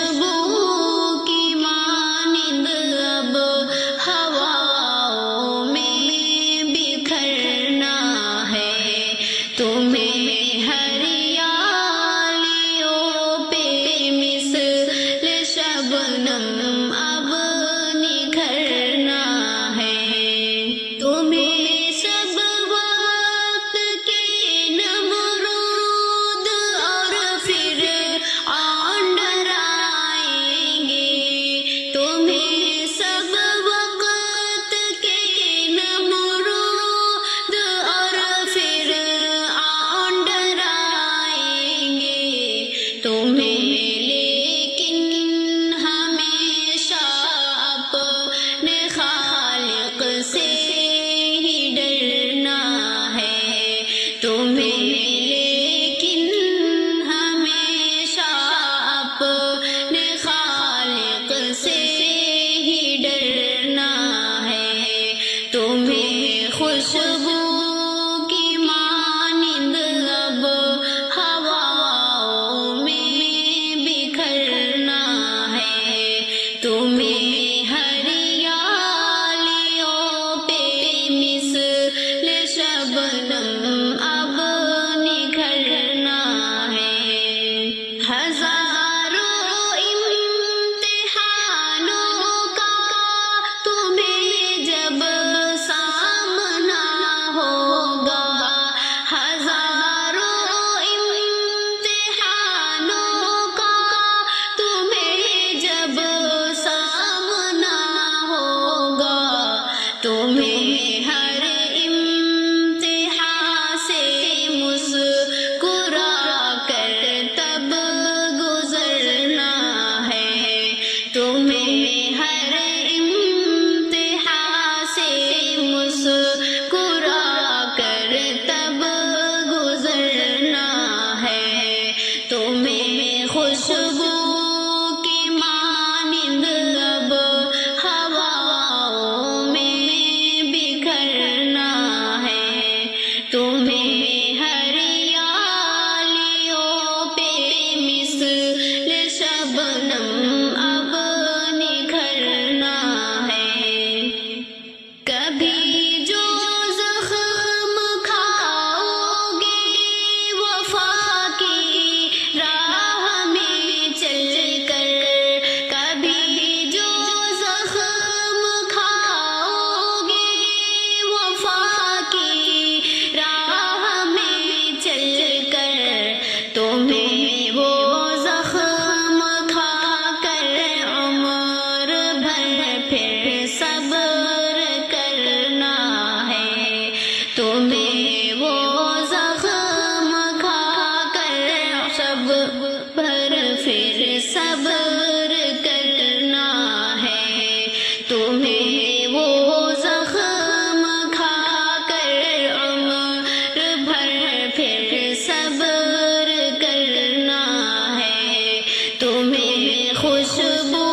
خوشبو کی مانند اب ہواؤں میں بکھرنا ہے تمہیں ہریالیوں پہ مثل شبنم اب نکھرنا ہے تمہیں سب وقت کے نمرود اور پھر آن ڈرائیں گے تمہیں سب وقت کے نمرود اور پھر آن ڈرائیں گے تمہیں لیکن ہمیشہ اپنے خالق سے ہی ڈرنا ہے تمہیں لیکن ہمیشہ اپنے خالق سے ہی ڈرنا ہے تمہیں خوشبو کی مانند اب ہواؤں میں بکھرنا ہے تمہیں ہریالیوں پہ مثل شبنم اب نکھرنا ہے ہزاروں امتحانوں کا تمہیں جب سامنا ہوگا ہزاروں امتحانوں کا تمہیں جب سامنا ہوگا تمہیں ہر امتحان سے مسکرا کر تب گزرنا ہے تمہیں ہر امتحان سے مسکرا کر تب گزرنا ہے تمہیں خوشبو کی مانند اب ہواؤں میں بکھرنا ہے تمہیں ہریالیوں پہ مثل شبنم اب نکھرنا ہے کبھی جو زخم کھاؤ گے وفا کی راہ میں چل کر کبھی جو زخم کھاؤ گے وفا کی راہ میں چل کر تمہیں وہ زخم کھا کر عمر بھر پھر صبر کرنا ہے تمہیں وہ زخم کھا کر سب بھر پھر صبر کرنا ہے تمہیں وہ زخم کھا کر عمر بھر پھر صبر کرنا ہے تمہیں خوشبو